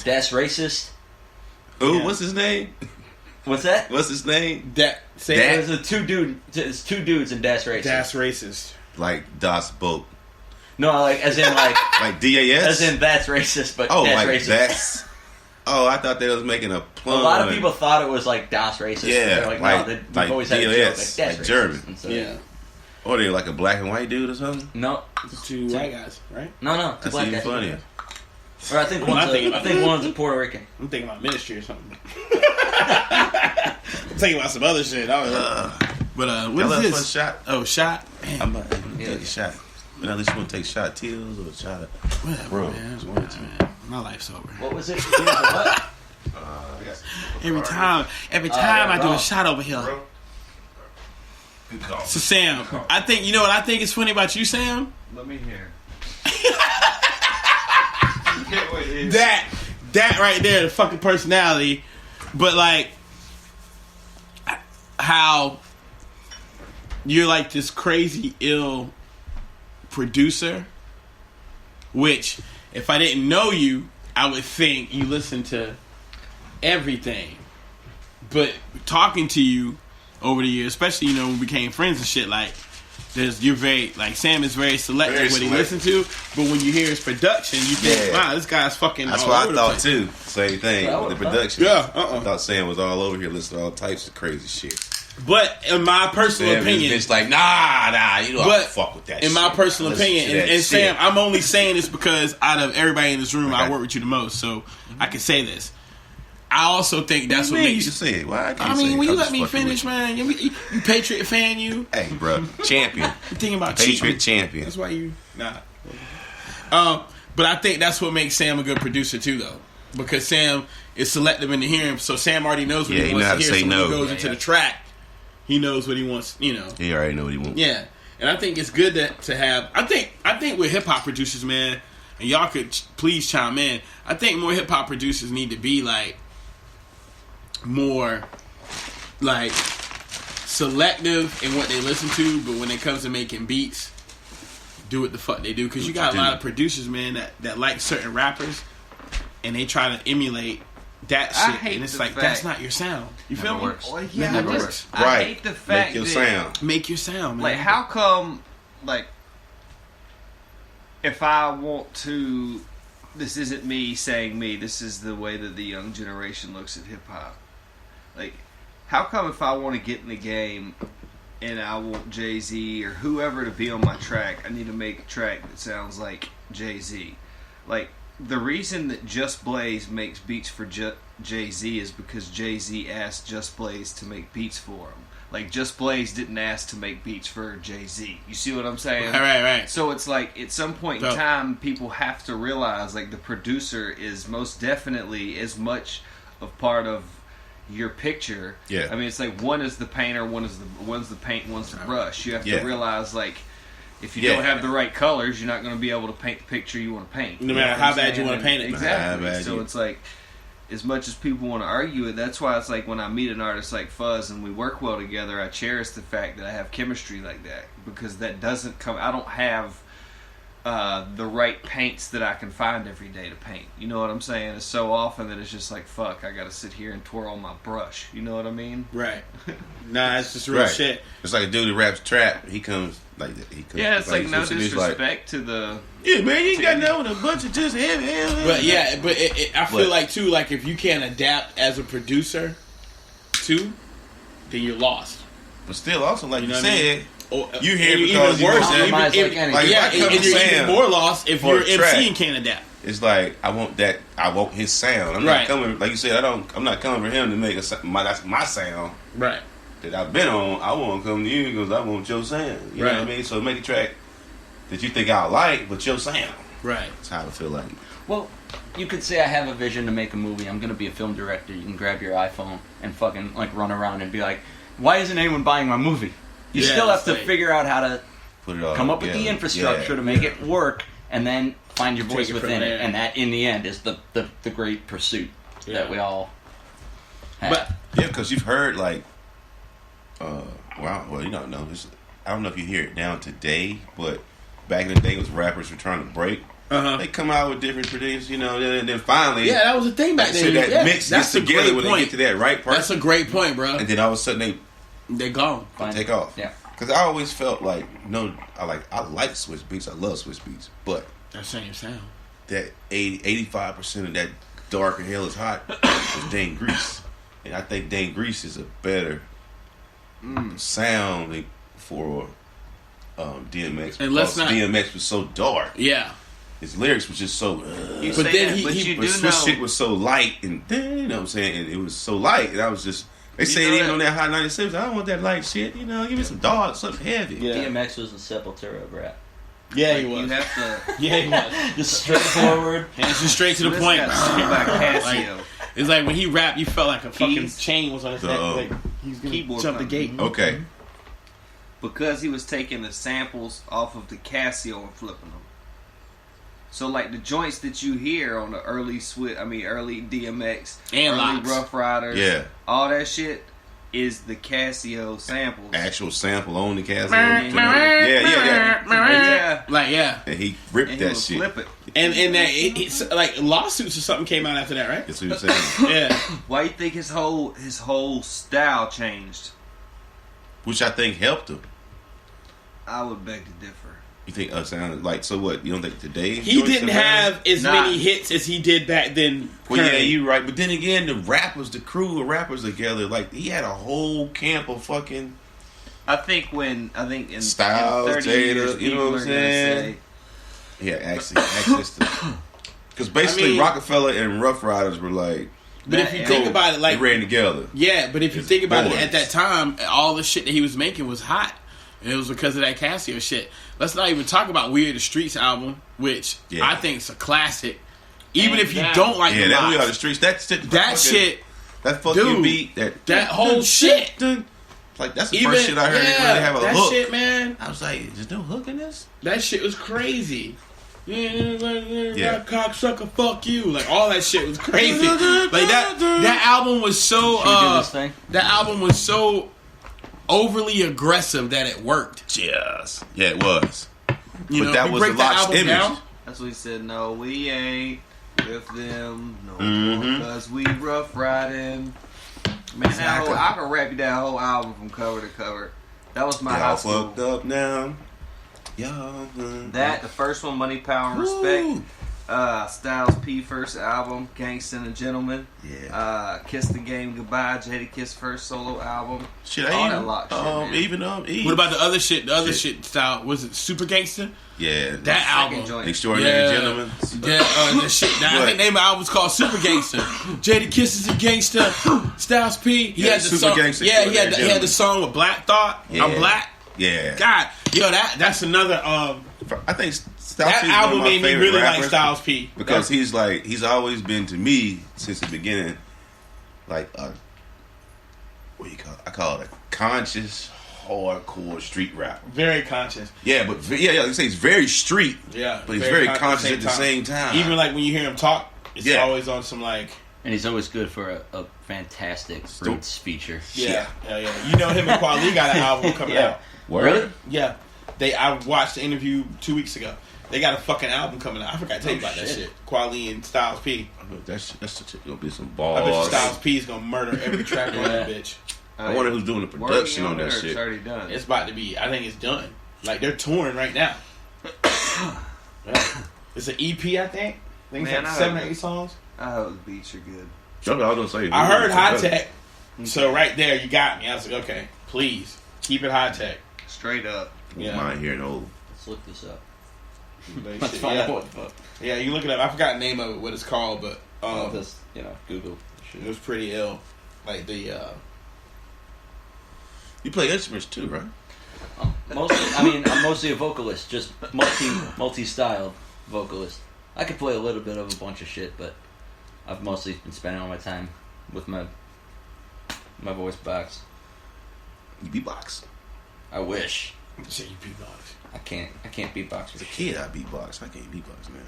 That's Racist. Ooh, what's his name? What's that? What's his name? There's two dudes in Das Racist. Das Racist. Like Das Boat. No, like as in like like DAS. As in That's Racist, but oh, That's like Racist. That's. Oh, I thought they was making a plug. A lot of people thought it was like Das Racist. Yeah, They're like like, no, they've like always had a joke like DAS, Das like Racist. German. So, Yeah. Or they like a black and white dude or something? No, Two white guys, right? No, two black guys. Funnier. Or I think one's a Puerto Rican. I'm thinking about Ministry or something. I'm thinking about some other shit. What is this? Shot? Oh, shot. Man. I'm about to take a shot. But at least you want to take shot tills or a shot of whatever, man. My life's over. What was it? What? Every time I do a shot over here. So Sam, I think you know what I think is funny about you, Sam. Let me hear. That right there, the fucking personality. But like, how you're like this crazy ill producer. Which, if I didn't know you, I would think you listen to everything. But talking to you over the years, especially when we became friends and shit, like you're very like Sam is very selective what he listens to, but when you hear his production, you think, wow, this guy's fucking. That's all what over I thought the place. too. Same thing with the production. Yeah, I thought Sam was all over here listening to all types of crazy shit. But in my personal opinion, it's like nah, you don't fuck with that. In my personal opinion, and Sam, I'm only saying this because out of everybody in this room, I work with you the most, so I can say this. I also think that's what makes you say it. Why? I mean, will you let me finish, man? You Patriot fan, you? Hey, bro, champion. You thinking about Patriot cheating. champion. That's why you but I think that's what makes Sam a good producer too, though, because Sam is selective in the hearing. So Sam already knows what he wants to hear. So when he goes into the track, he knows what he wants. He already know what he wants. Yeah, and I think it's good to have. I think with hip hop producers, man, and y'all could please chime in. I think more hip hop producers need to be like more like selective in what they listen to, but when it comes to making beats, do what the fuck they do. Because you got a lot of producers, man, that like certain rappers, and they try to emulate that shit, and it's like that's not your sound. You feel me? Well, yeah, never works. I hate the fact make your sound, man. Like, how come? Like, if I want to, this isn't me saying me. This is the way that the young generation looks at hip hop. Like, how come if I want to get in the game and I want Jay-Z or whoever to be on my track, I need to make a track that sounds like Jay-Z? Like, the reason that Just Blaze makes beats for Jay-Z is because Jay-Z asked Just Blaze to make beats for him. Like, Just Blaze didn't ask to make beats for Jay-Z. You see what I'm saying? Right. So it's like, at some point in time, people have to realize, like, the producer is most definitely as much of part of your picture. Yeah. I mean, it's like one is the painter, one's the paint, one's the brush. You have to realize, like, if you don't have the right colors, you're not going to be able to paint the picture you want to paint. No matter how bad you want to paint it. Exactly. So it's like, as much as people want to argue it, that's why it's like when I meet an artist like Fuzz and we work well together, I cherish the fact that I have chemistry like that, because that doesn't come. I don't have the right paints that I can find every day to paint. You know what I'm saying? It's so often that it's just like, fuck, I got to sit here and twirl my brush. You know what I mean? Right. Nah, it's just real shit. It's like a dude who raps trap. He comes like that. Yeah, it's like no disrespect to the. Yeah, man, you ain't got no a bunch of just heavy. But yeah, but I feel like too, like if you can't adapt as a producer, too, then you're lost. But still, also like you said. I mean? You hear even because worse, and you're even more lost if your MC and can't adapt. It's like I want his sound. I'm not coming, like you said. I'm not coming for him to make that's my sound. Right. That I've been on. I want to come to you because I want your sound. You know what I mean? So make a track that you think I like, but your sound. Right. That's how I feel like. Well, you could say I have a vision to make a movie. I'm going to be a film director. You can grab your iPhone and fucking like run around and be like, why isn't anyone buying my movie? You still have to figure out how to come up with the infrastructure to make it work, and then find your voice within it. And that, in the end, is the great pursuit that we all have. But because you've heard like, well, you don't know this. I don't know if you hear it now today, but back in the day, it was rappers were trying to break. They come out with different producers, you know, and then finally, that was the thing back then. So that mix gets together when they get to that right person. That's a great point, bro. And then all of a sudden they're gone. They take off. Yeah. Because I always felt like, I like Swiss beats. I love Swiss beats, but that same sound. That 85% of that dark and hell is hot is Dane Grease, and I think Dane Grease is a better sound for DMX. And let's not. DMX was so dark. Yeah. His lyrics was just so. But then Swiss shit was so light, and you know what I'm saying, and it was so light, and I was just. They say it even on that Hot 97. I don't want that light shit. You know, give me some dark, something heavy. Yeah. DMX was the Sepultura of rap. Yeah, he was. You have to. Yeah, he was. Just straightforward. And just straight to the point. It's like when he rapped, you felt like a fucking chain was on his neck. Like he's gonna jump the gate. Okay. Because he was taking the samples off of the Casio and flipping them. So like the joints that you hear on the early DMX, and early Locks. Rough Riders, all that shit is the Casio samples. Actual sample on the Casio. Yeah. And he ripped that shit. Flip it. And it's like lawsuits or something came out after that, right? That's what you're saying. Yeah. Why you think his whole style changed? Which I think helped him. I would beg to differ. You think sounded like, so what? You don't think today he didn't have as many hits as he did back then? Well, yeah, you're right. But then again, the crew of rappers together, like he had a whole camp of fucking. I think in Styles, 30 Jada, years, you know what I'm saying? Yeah, access to. Because basically, Rockefeller and Rough Riders were like. But if you think about it, like they ran together. Yeah, but if you think about it, at that time, all the shit that he was making was hot. And it was because of that Casio shit. Let's not even talk about We Are the Streets album, which I think is a classic. Even if you don't like the that We Are the Streets, that fucking beat, that whole shit. Like that's the first shit I heard. Really have a that hook. Shit, man. I was like, "There's no hook in this." That shit was crazy. Yeah, cocksucker, fuck you. Like all that shit was crazy. Like that album was so. That album was so overly aggressive that it worked. Yes. Yeah, it was. But that was the Locks image. Down? That's what he said. No, we ain't with them. No, because we rough riding. Man, Exactly. I can rap you that whole album from cover to cover. That was my high school. Fucked up now. That, the first one, Money, Power, and Respect. Styles P first album, Gangsta and Gentleman. Yeah. Kiss the Game Goodbye, Jada Kiss first solo album. Shit, all that lock shit, man. What about the other shit? The other shit style, was it Super Gangsta? Yeah. That album. Extraordinary Gentleman. The shit. I think the name of the album was called Super Gangsta. Jada Kiss is a gangsta. Styles P. He had the song. Gangsta, he had the song with Black Thought. Yeah. I'm Black. Yeah. God, that's another. I think Styles that P is album one of my made me favorite really rappers like Styles P because he's always been to me since the beginning like what do you call it? I call it a conscious hardcore street rapper. Very conscious. Yeah, but like I say, he's very street. Yeah, but he's very conscious at the same time. Even like when you hear him talk, it's always on some like. And he's always good for a fantastic Roots feature. Yeah. You know him and Parley got an album coming out. Really? Yeah. I watched the interview 2 weeks ago. They got a fucking album coming out. I forgot to tell you about that shit. Quali and Styles P. That's gonna be some balls. I bet you Styles P is gonna murder every track on that bitch. I wonder who's doing the production on that shit. It's already done. It's about to be. I think it's done. Like they're touring right now. It's an EP, I think. I think it's like 7 or 8 songs. I hope the beats are good. I heard high tech. So right there, you got me. I was like, okay, please keep it high tech. Straight up. Yeah. Mind hearing old. Let's look this up. Let's find out what the fuck. Yeah, you look it up. I forgot the name of it, what it's called, but just Google. It was pretty ill. Like the you play instruments too, right? I'm mostly a vocalist, just multi-style vocalist. I could play a little bit of a bunch of shit, but I've mostly been spending all my time with my voice box. You beatbox? I wish. Say you beatbox. I can't beatbox. As a kid, I beatbox. I can't beatbox, man.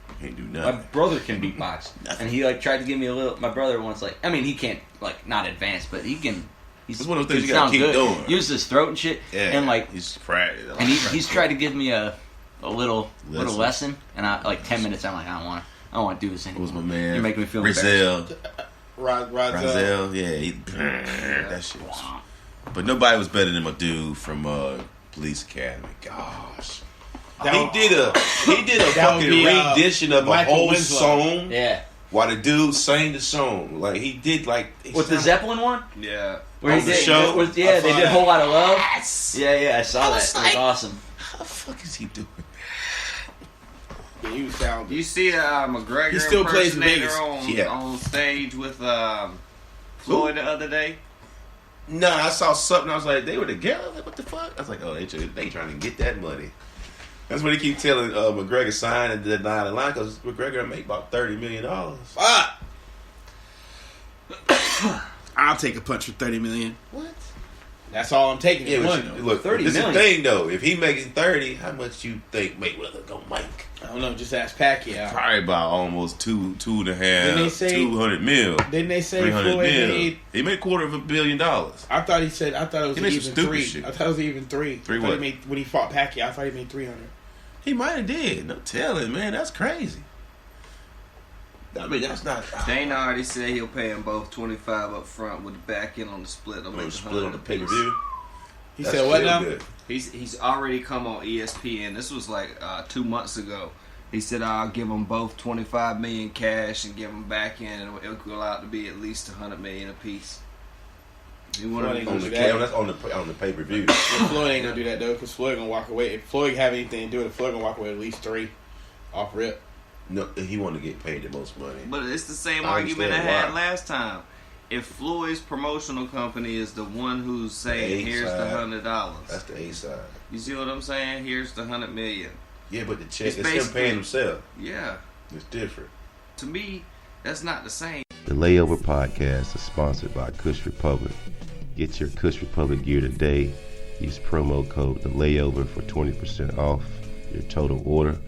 I can't do nothing. My brother can beatbox, and he tried to give me a little. My brother once he can't not advanced, but he can. It's one of those things you gotta keep doing. Use his throat and shit, and he's proud. And he's tried to give me a a little lesson, and I like 10 minutes. I'm like, I don't want to do this anymore. What was my man? You're making me feel Brazil. Razel. Yeah, that shit. But nobody was better than my dude from Police Academy. Gosh. He did a fucking rendition of a whole song. Yeah. While the dude sang the song, like he did, with the Zeppelin one. Yeah. Where he the did show. they did a whole lot of love. Yes. Yeah, I saw that. It was awesome. How the fuck is he doing? You sound. You see McGregor He still plays in impersonator Vegas. on stage with Floyd the other day. No, I saw something. I was like, they were together. I was like, what the fuck? I was like, oh, they trying to get that money. That's what he keep telling McGregor sign and deny the line because McGregor make about $30 million. Fuck. I'll take a punch for $30 million. What? That's all I'm taking. Yeah, look, $30 this is the million. thing though. If he making 30, how much you think Mayweather gonna make? I don't know. Just ask Pacquiao. Probably about almost two and a Didn't they half, say- 200 mil. Didn't they say 300 Floyd mil. made? He made $250 million. I thought it was He made some even stupid 3. shit. I thought it was even 3. Three I thought what? He made, when he fought Pacquiao, I thought he made 300. He might have did. No telling, man. That's crazy. I mean, that's not. Dana already said he'll pay them both $25 up front with the back end on the split. They'll make Split on the $100 pay per view. He said what now? He's already come on ESPN. This was like 2 months ago. He said I'll give them both $25 million cash and give them back in, and it'll go out to be at least $100 million apiece. He wanted On the camera, that's on the pay per view. Floyd ain't gonna do that though, because Floyd gonna walk away. If Floyd have anything to do with it, Floyd gonna walk away at least 3 off rip. No, he wanted to get paid the most money. But it's the same I argument I understand had why. last time. If Floyd's promotional company is the one who's saying, The A "Here's side. the $100," That's the A side. you see what I'm saying? Here's the $100 million. Yeah, but the check, It's it's him basically- paying himself. Yeah, It's different. to me, that's not the same. The Layover podcast is sponsored by Kush Republic. Get your Kush Republic gear today. Use promo code The Layover for 20% off your total order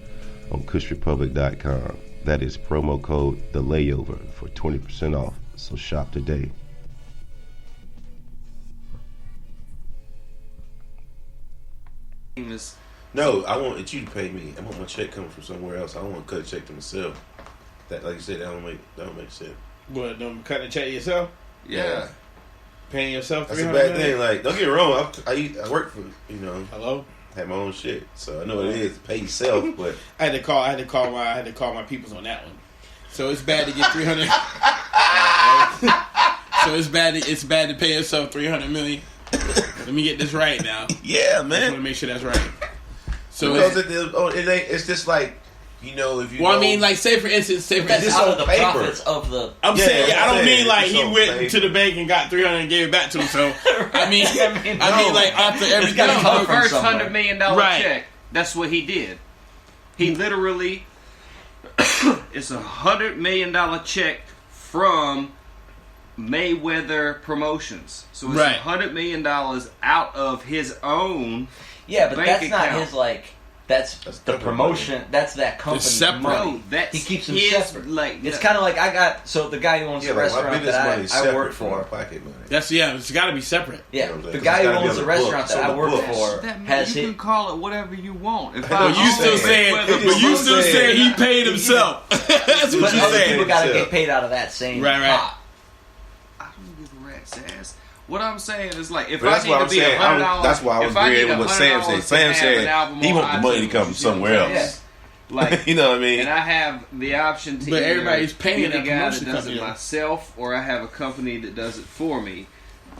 on KushRepublic.com. That is promo code The Layover for 20% off. So shop today. No, I want you to pay me. I want my check coming from somewhere else. I don't want to cut a check to myself. That, like you said, that don't make sense. What? Them cutting a check to yourself? Yeah. Paying yourself That's a $300 bad million? thing. Like, don't get me wrong. I work for, Hello? have my own shit, so I know what it is. Pay yourself, but I had to call my peoples on that one. So it's bad to get 300. So it's bad to pay yourself $300 million. Let me get this right now. yeah, I want to man. make sure that's right. So Because it ain't. It's just like if you. well, know, I mean, like, say for instance, That's this out on of the paper. profits of the. I'm Yeah, saying, I'm I don't saying, mean like it's he on went paper. to the bank and got 300 and gave it back to him. So I mean, I mean, like after everything, gotta come The from first somewhere. $100 million Right. check. That's what he did. He literally, it's a $100 million check from Mayweather Promotions. So it's Right. $100 million out of his own. Yeah, but bank that's not account. his like. That's That's the government promotion. That's that company's separate. money. No, that's he keeps them his, separate. like, It's kind of like I got. So the guy who owns Yeah, the like my restaurant business money is that I separate work from my for. pocket money. that's it's got to be separate. Yeah, You know what I'm saying? the 'Cause guy it's who gotta be owns on the the restaurant books, that on I the work books. for That man, has you his. can call it whatever you want. If But But you still saying, It but is you still saying- saying he paid himself. That's what But you other saying. people got to Yeah. get paid out of that same Right. pot. I don't give a rat's ass. What I'm saying is like if But I that's need what to I'm be saying. $100, That's why I was if I agreeing need with what Sam $100 said. to Sam have said an album he on want the money to iTunes, come from you see what I'm somewhere saying? else. Like, You know what I mean? and I have the option to But either everybody's paying be the that guy that promotion does company. it myself, or I have a company that does it for me.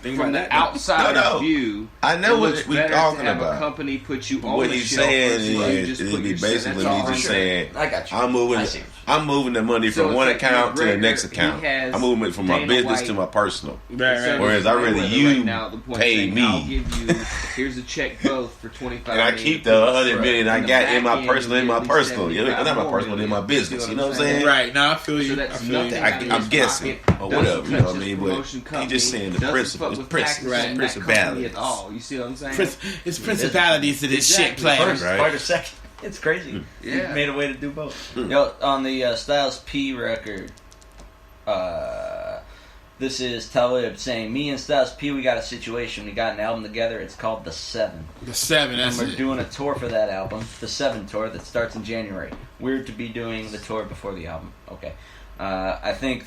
Think From about the that. outside No. view, I know it what looks we better talking to have about. a company put you on What the he's shelf saying versus you is, just it'd put be yourself- basically that's all me I'm just saying. saying, I got you. I'm moving. I see. I'm moving the money So from it's one like account to the McGregor, next he account. has I'm moving it from my Dana business White. to my personal. Right. Whereas I'd rather Mayweather you right now at the point pay saying, me. I'll give you, here's a check both for $25 And I million keep the $100 million I In the got in back my end, personal, you in get my at least personal. You know, 75 not my more personal, in my million. business. You know what I'm saying? Right. Now I feel you. So that's I feel nothing you. out of his I'm guessing pocket, or doesn't whatever. You know touch what I his mean? promotion But he just company, saying the doesn't principle. fuck It's with principle. taxes It's in that company principality. at all. You see what I'm saying? It's principalities to this shit Exactly. player. First, Right. part or second. It's crazy. Yeah. He made a way to do both. Yo, on the Styles P record, This is Talib saying, me and Styles P, we got a situation. We got an album together. It's called The 7. The 7, that's and we're doing a tour for that album, The 7 tour, that starts in January. Weird to be doing the tour before the album. Okay. I think